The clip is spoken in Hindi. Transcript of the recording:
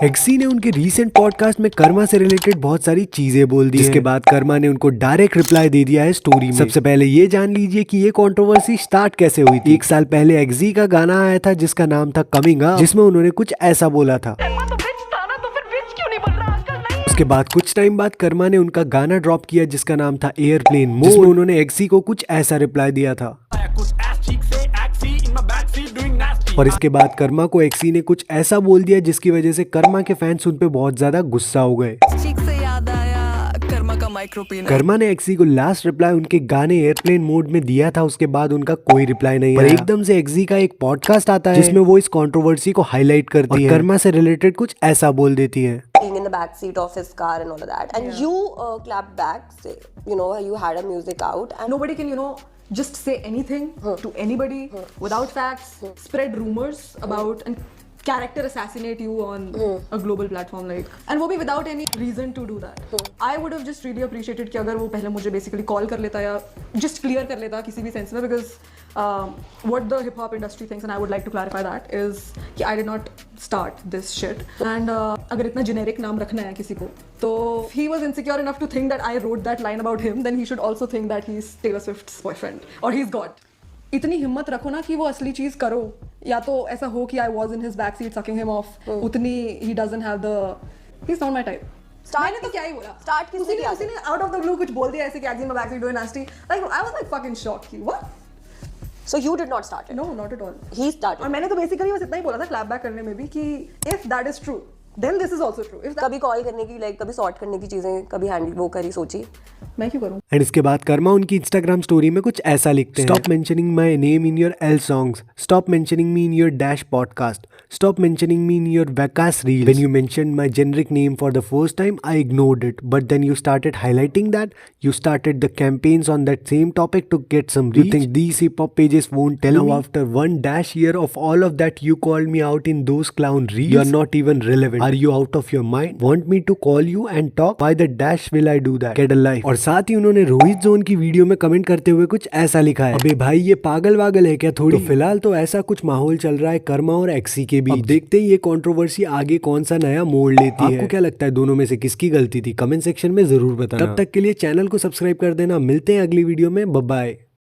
एक्सी ने उनके रीसेंट पॉडकास्ट में कर्मा से रिलेटेड बहुत सारी चीजें बोल दी, जिसके बाद कर्मा ने उनको डायरेक्ट रिप्लाई दे दिया है स्टोरी में। सबसे पहले ये जान लीजिए कि ये कंट्रोवर्सी स्टार्ट कैसे हुई थी। 1 साल पहले एक्सी का गाना आया था जिसका नाम था कमिंग अप, जिसमें उन्होंने कुछ ऐसा बोला था। उसके बाद कुछ टाइम बाद कर्मा ने उनका गाना ड्रॉप किया जिसका नाम था एयरप्लेन मोड, जिसमें उन्होंने एक्सी को कुछ ऐसा रिप्लाई दिया था। और इसके बाद कर्मा को एक्सी ने कुछ ऐसा बोल दिया जिसकी वजह से कर्मा के फैंस उन पे बहुत ज्यादा गुस्सा हो गए। कर्मा ने एक्सी को लास्ट रिप्लाई उनके गाने एयरप्लेन मोड में दिया था। उसके बाद उनका कोई रिप्लाई नहीं आया। एकदम से एक्सी का एक पॉडकास्ट आता है जिसमें वो इस कंट्रोवर्सी को हाईलाइट करती है, कर्मा से रिलेटेड कुछ ऐसा बोल देती है। In the back seat of his car and all of that, and you clapped back, say, you had a music out, and nobody can just say anything to anybody without facts, spread rumors about and character assassinate you on a global platform, like, and वो भी without any reason to do that. I would have just really appreciated कि अगर वो पहले मुझे basically call कर लेता या just clear कर लेता किसी भी sense में, because what the hip hop industry thinks, and I would like to clarify that, is कि I did not start this shit, and अगर इतना generic नाम रखना है किसी को, तो if he was insecure enough to think that I wrote that line about him, then he should also think that he's Taylor Swift's boyfriend or he's God. इतनी हिम्मत रखो ना कि वो असली चीज करो, या तो ऐसा हो कि I was in his backseat sucking him off, उतनी he doesn't have the, he's not my type. मैंने तो क्या ही बोला, start किसने किया? उसी ने out of the blue कुछ बोल दिया ऐसे कि एक्सी में backseat doing nasty, like I was like fucking shocked कि what? So you did not start it? No, not at all. He started. और मैंने तो basically बस इतना ही बोला था clap back करने में भी कि if that is true, then this is also true. If कभी कॉल करने की, लाइक कभी सॉर्ट करने की चीजें कभी हैंडल वो करी सोची, मैं क्यों करूं? एंड इसके बाद कर्मा उनकी इंस्टाग्राम स्टोरी में कुछ ऐसा लिखते हैं, stop mentioning my name in your L songs, stop mentioning me in your dash podcast, stop mentioning me in your वैकास reel, when you mentioned my generic name for the first time I ignored it, but then you started highlighting that, you started the campaigns on that same topic to get some reach. You think these hip hop pages won't tell me? After 1 year of all of that, you called me out in those clown reels. You are not even relevant. Are you out of your mind? Want me to call you and talk? Why the dash will I do that? Get a life. और साथ ही उन्होंने रोहित जोन की वीडियो में कमेंट करते हुए कुछ ऐसा लिखा है, अबे भाई ये पागल वागल है क्या थोड़ी। तो फिलहाल तो ऐसा कुछ माहौल चल रहा है कर्मा और एक्सी के बीच। अब देखते हैं ये कंट्रोवर्सी आगे कौन सा नया मोड़ लेती है। आपको क्या लगता है दोनों में से किसकी गलती थी? कमेंट सेक्शन में जरूर बताना। तब तक के लिए चैनल को सब्सक्राइब कर देना। मिलते हैं अगली वीडियो में, बाय बाय।